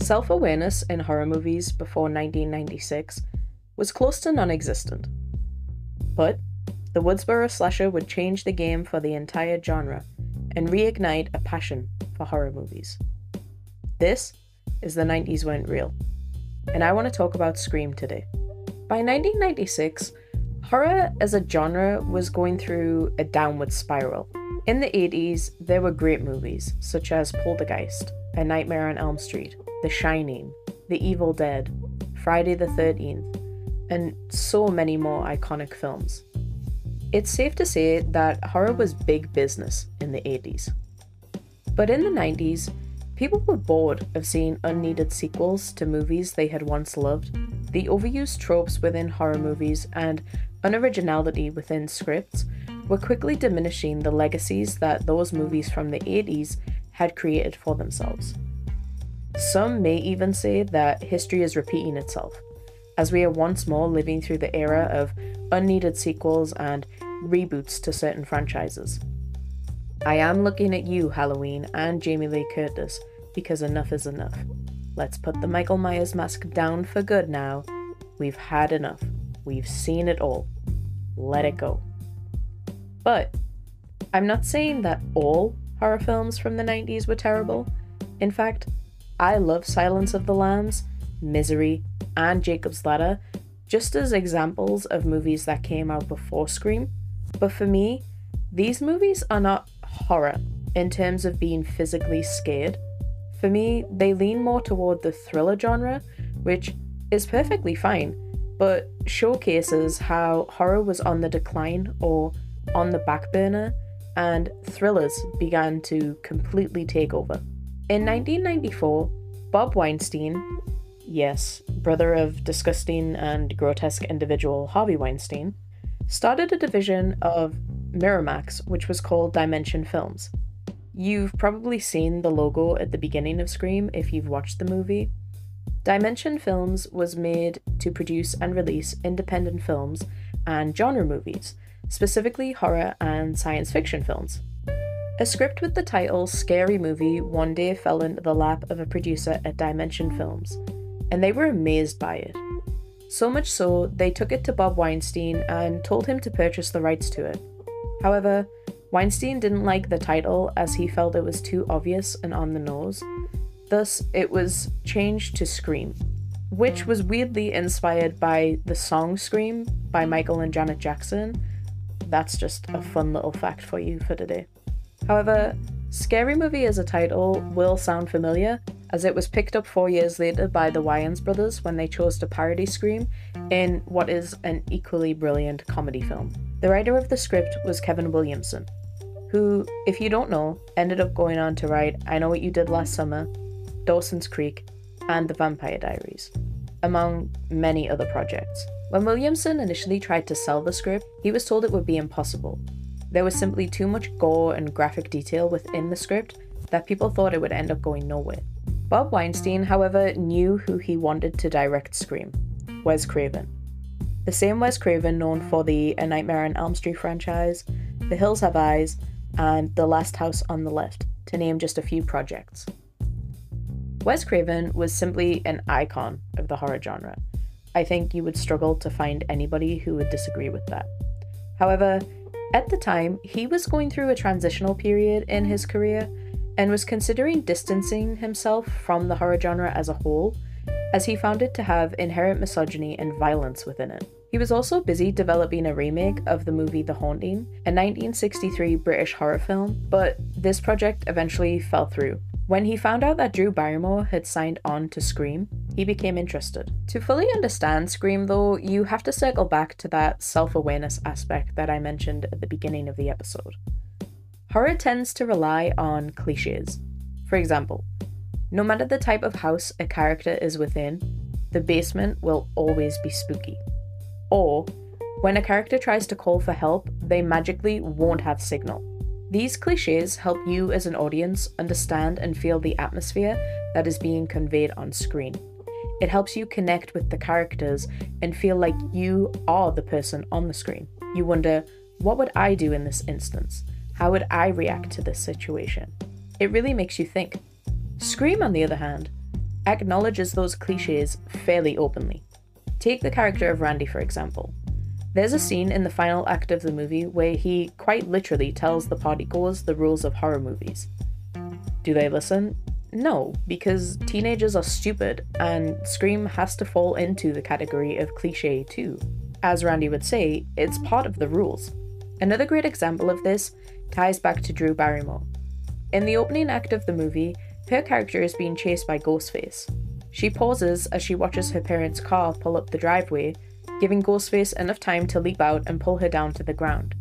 Self-awareness in horror movies before 1996 was close to non-existent. But the Woodsboro slasher would change the game for the entire genre and reignite a passion for horror movies. This is The 90s Weren't Real, and I want to talk about Scream today. By 1996, horror as a genre was going through a downward spiral. In the 80s, there were great movies such as Poltergeist, A Nightmare on Elm Street, The Shining, The Evil Dead, Friday the 13th, and so many more iconic films. It's safe to say that horror was big business in the 80s. But in the 90s, people were bored of seeing unneeded sequels to movies they had once loved. The overused tropes within horror movies and unoriginality within scripts were quickly diminishing the legacies that those movies from the 80s had created for themselves. Some may even say that history is repeating itself, as we are once more living through the era of unneeded sequels and reboots to certain franchises. I am looking at you, Halloween, and Jamie Lee Curtis, because enough is enough. Let's put the Michael Myers mask down for good now. We've had enough. We've seen it all. Let it go. But I'm not saying that all horror films from the 90s were terrible. In fact, I love Silence of the Lambs, Misery, and Jacob's Ladder just as examples of movies that came out before Scream. But for me, these movies are not horror in terms of being physically scared. For me, they lean more toward the thriller genre, which is perfectly fine, but showcases how horror was on the decline or on the back burner, and thrillers began to completely take over. In 1994, Bob Weinstein, yes, brother of disgusting and grotesque individual Harvey Weinstein, started a division of Miramax, which was called Dimension Films. You've probably seen the logo at the beginning of Scream if you've watched the movie. Dimension Films was made to produce and release independent films and genre movies, specifically horror and science fiction films. A script with the title Scary Movie one day fell into the lap of a producer at Dimension Films, and they were amazed by it. So much so, they took it to Bob Weinstein and told him to purchase the rights to it. However, Weinstein didn't like the title as he felt it was too obvious and on the nose. Thus, it was changed to Scream, which was weirdly inspired by the song Scream by Michael and Janet Jackson. That's just a fun little fact for you for today. However, Scary Movie as a title will sound familiar, as it was picked up 4 years later by the Wayans brothers when they chose to parody Scream in what is an equally brilliant comedy film. The writer of the script was Kevin Williamson, who, if you don't know, ended up going on to write I Know What You Did Last Summer, Dawson's Creek, and The Vampire Diaries, among many other projects. When Williamson initially tried to sell the script, he was told it would be impossible. There was simply too much gore and graphic detail within the script that people thought it would end up going nowhere. Bob Weinstein, however, knew who he wanted to direct Scream: Wes Craven. The same Wes Craven known for the A Nightmare on Elm Street franchise, The Hills Have Eyes, and The Last House on the Left, to name just a few projects. Wes Craven was simply an icon of the horror genre. I think you would struggle to find anybody who would disagree with that. However, at the time, he was going through a transitional period in his career and was considering distancing himself from the horror genre as a whole, as he found it to have inherent misogyny and violence within it. He was also busy developing a remake of the movie The Haunting, a 1963 British horror film, but this project eventually fell through. When he found out that Drew Barrymore had signed on to Scream, he became interested. To fully understand Scream though, you have to circle back to that self-awareness aspect that I mentioned at the beginning of the episode. Horror tends to rely on cliches. For example, no matter the type of house a character is within, the basement will always be spooky. Or, when a character tries to call for help, they magically won't have signal. These cliches help you as an audience understand and feel the atmosphere that is being conveyed on screen. It helps you connect with the characters and feel like you are the person on the screen. You wonder, what would I do in this instance? How would I react to this situation? It really makes you think. Scream, on the other hand, acknowledges those cliches fairly openly. Take the character of Randy, for example. There's a scene in the final act of the movie where he quite literally tells the partygoers the rules of horror movies. Do they listen? No, because teenagers are stupid, and Scream has to fall into the category of cliche too. As Randy would say, it's part of the rules. Another great example of this ties back to Drew Barrymore. In the opening act of the movie, her character is being chased by Ghostface. She pauses as she watches her parents' car pull up the driveway, giving Ghostface enough time to leap out and pull her down to the ground.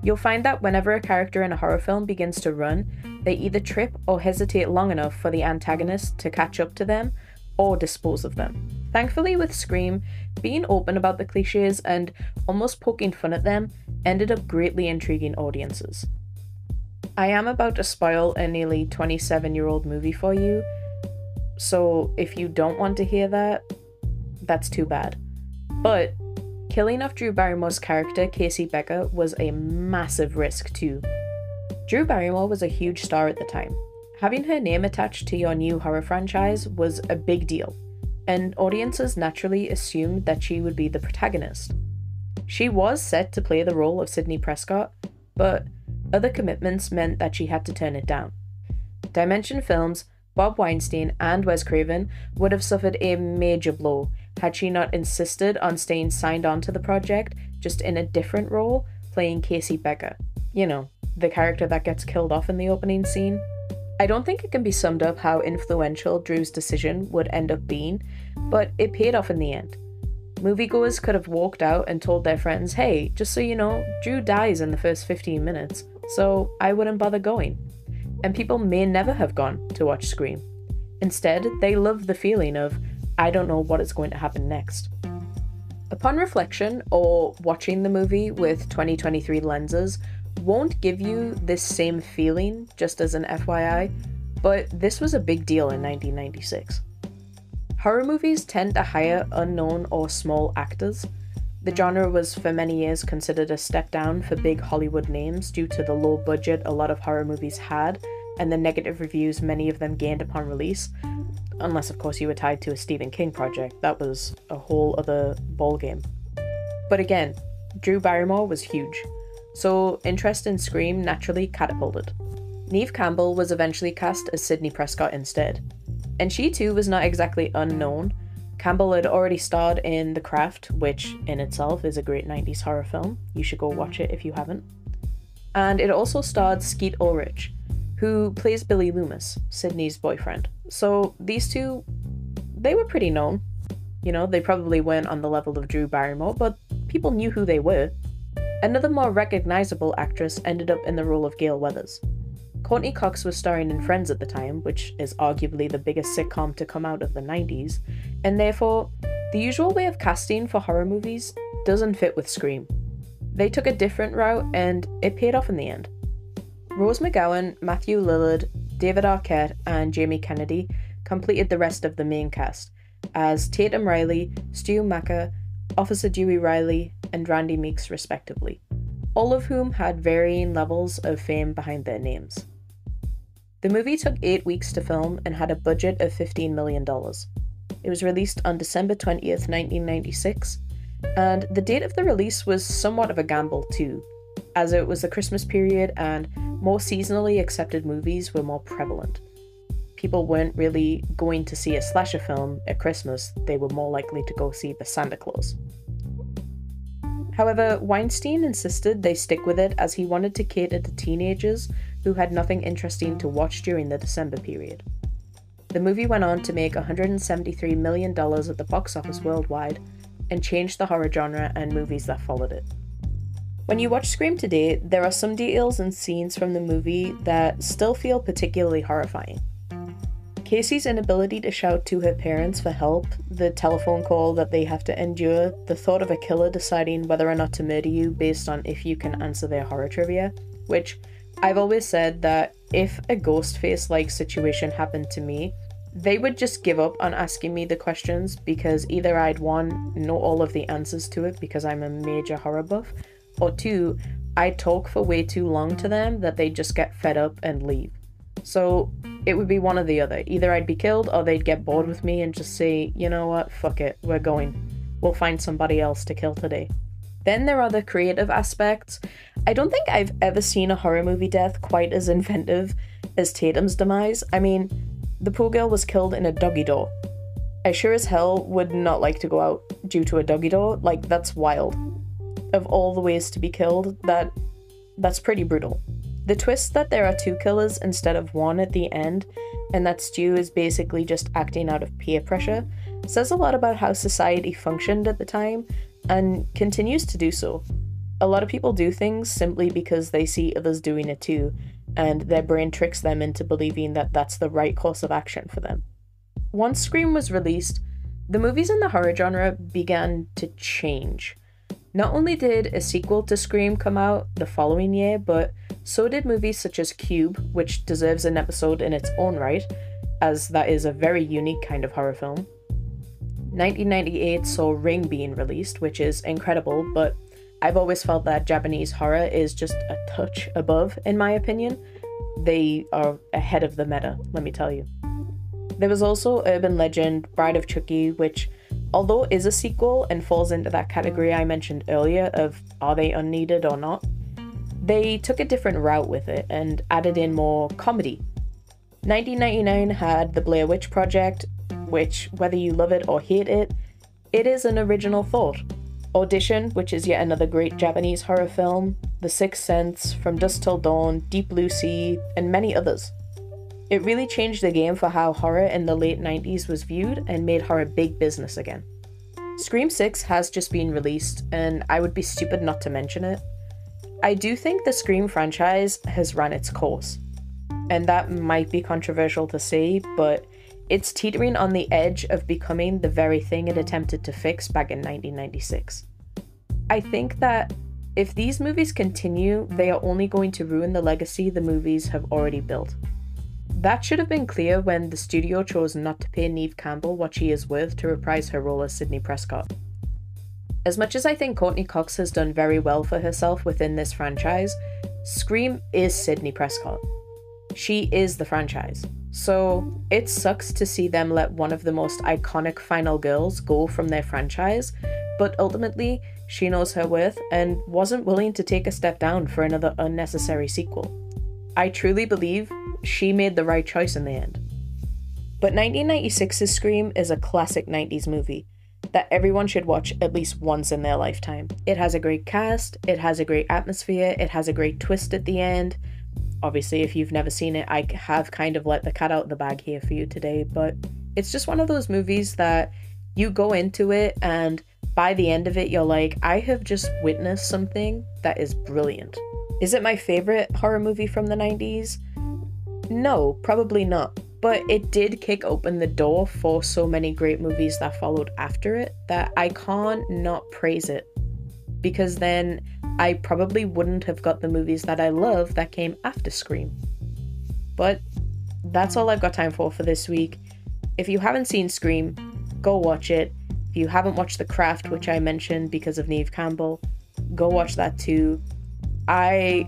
You'll find that whenever a character in a horror film begins to run, they either trip or hesitate long enough for the antagonist to catch up to them or dispose of them. Thankfully with Scream, being open about the cliches and almost poking fun at them ended up greatly intriguing audiences. I am about to spoil a nearly 27-year-old movie for you, so if you don't want to hear that, that's too bad. But killing off Drew Barrymore's character, Casey Becker, was a massive risk too. Drew Barrymore was a huge star at the time. Having her name attached to your new horror franchise was a big deal, and audiences naturally assumed that she would be the protagonist. She was set to play the role of Sidney Prescott, but other commitments meant that she had to turn it down. Dimension Films, Bob Weinstein, and Wes Craven would have suffered a major blow had she not insisted on staying signed on to the project, just in a different role, playing Casey Becker. You know, the character that gets killed off in the opening scene. I don't think it can be summed up how influential Drew's decision would end up being, but it paid off in the end. Moviegoers could have walked out and told their friends, hey, just so you know, Drew dies in the first 15 minutes, so I wouldn't bother going. And people may never have gone to watch Scream. Instead, they loved the feeling of, I don't know what is going to happen next. Upon reflection, or watching the movie with 2023 lenses, won't give you this same feeling, just as an FYI, but this was a big deal in 1996. Horror movies tend to hire unknown or small actors. The genre was for many years considered a step down for big Hollywood names due to the low budget a lot of horror movies had and the negative reviews many of them gained upon release. Unless of course you were tied to a Stephen King project, that was a whole other ballgame. But again, Drew Barrymore was huge, so interest in Scream naturally catapulted. Neve Campbell was eventually cast as Sidney Prescott instead, and she too was not exactly unknown. Campbell had already starred in The Craft, which in itself is a great 90s horror film. You should go watch it if you haven't. And it also starred Skeet Ulrich, who plays Billy Loomis, Sidney's boyfriend. So these two, they were pretty known. You know, they probably weren't on the level of Drew Barrymore, but people knew who they were. Another more recognizable actress ended up in the role of Gale Weathers. Courtney Cox was starring in Friends at the time, which is arguably the biggest sitcom to come out of the 90s, and therefore, the usual way of casting for horror movies doesn't fit with Scream. They took a different route, and it paid off in the end. Rose McGowan, Matthew Lillard, David Arquette, and Jamie Kennedy completed the rest of the main cast, as Tatum Riley, Stu Macker, Officer Dewey Riley, and Randy Meeks respectively, all of whom had varying levels of fame behind their names. The movie took 8 weeks to film and had a budget of $15 million. It was released on December 20th, 1996, and the date of the release was somewhat of a gamble too, as it was the Christmas period and more seasonally accepted movies were more prevalent. People weren't really going to see a slasher film at Christmas, they were more likely to go see the Santa Claus. However, Weinstein insisted they stick with it as he wanted to cater to teenagers who had nothing interesting to watch during the December period. The movie went on to make $173 million at the box office worldwide and changed the horror genre and movies that followed it. When you watch Scream today, there are some details and scenes from the movie that still feel particularly horrifying. Casey's inability to shout to her parents for help, the telephone call that they have to endure, the thought of a killer deciding whether or not to murder you based on if you can answer their horror trivia, which I've always said that if a Ghostface-like situation happened to me, they would just give up on asking me the questions because either I'd one, know all of the answers to it because I'm a major horror buff, or two, I'd talk for way too long to them that they'd just get fed up and leave. So it would be one or the other. Either I'd be killed or they'd get bored with me and just say, you know what, fuck it, we're going. We'll find somebody else to kill today. Then there are the creative aspects. I don't think I've ever seen a horror movie death quite as inventive as Tatum's demise. I mean, the poor girl was killed in a doggy door. I sure as hell would not like to go out due to a doggy door. Like, that's wild. Of all the ways to be killed, that's pretty brutal. The twist that there are 2 killers instead of 1 at the end, and that Stu is basically just acting out of peer pressure, says a lot about how society functioned at the time, and continues to do so. A lot of people do things simply because they see others doing it too, and their brain tricks them into believing that that's the right course of action for them. Once Scream was released, the movies in the horror genre began to change. Not only did a sequel to Scream come out the following year, but so did movies such as Cube, which deserves an episode in its own right, as that is a very unique kind of horror film. 1998 saw Ring being released, which is incredible, but I've always felt that Japanese horror is just a touch above, in my opinion. They are ahead of the meta, let me tell you. There was also urban legend Bride of Chucky, which, although is a sequel and falls into that category I mentioned earlier of are they unneeded or not, they took a different route with it and added in more comedy. 1999 had The Blair Witch Project, which, whether you love it or hate it, it is an original thought. Audition, which is yet another great Japanese horror film, The Sixth Sense, From Dusk Till Dawn, Deep Blue Sea, and many others. It really changed the game for how horror in the late 90s was viewed and made horror big business again. Scream 6 has just been released, and I would be stupid not to mention it. I do think the Scream franchise has run its course, and that might be controversial to say, but it's teetering on the edge of becoming the very thing it attempted to fix back in 1996. I think that if these movies continue, they are only going to ruin the legacy the movies have already built. That should have been clear when the studio chose not to pay Neve Campbell what she is worth to reprise her role as Sidney Prescott. As much as I think Courtney Cox has done very well for herself within this franchise, Scream is Sidney Prescott. She is the franchise. So it sucks to see them let one of the most iconic final girls go from their franchise, but ultimately she knows her worth and wasn't willing to take a step down for another unnecessary sequel. I truly believe she made the right choice in the end. But 1996's Scream is a classic 90s movie that everyone should watch at least once in their lifetime. It has a great cast, it has a great atmosphere, it has a great twist at the end. Obviously, if you've never seen it, I have kind of let the cat out of the bag here for you today, but it's just one of those movies that you go into it and by the end of it, you're like, I have just witnessed something that is brilliant. Is it my favorite horror movie from the 90s? No, probably not. But it did kick open the door for so many great movies that followed after it that I can't not praise it. Because then I probably wouldn't have got the movies that I love that came after Scream. But that's all I've got time for this week. If you haven't seen Scream, go watch it. If you haven't watched The Craft, which I mentioned because of Neve Campbell, go watch that too. I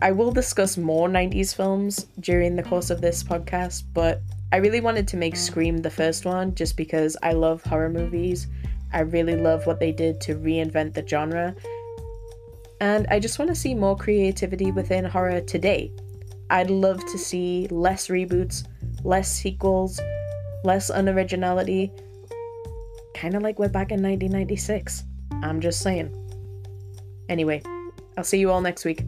will discuss more 90s films during the course of this podcast, but I really wanted to make Scream the first one just because I love horror movies. I really love what they did to reinvent the genre. And I just want to see more creativity within horror today. I'd love to see less reboots, less sequels, less unoriginality. Kind of like we're back in 1996. I'm just saying. Anyway, I'll see you all next week.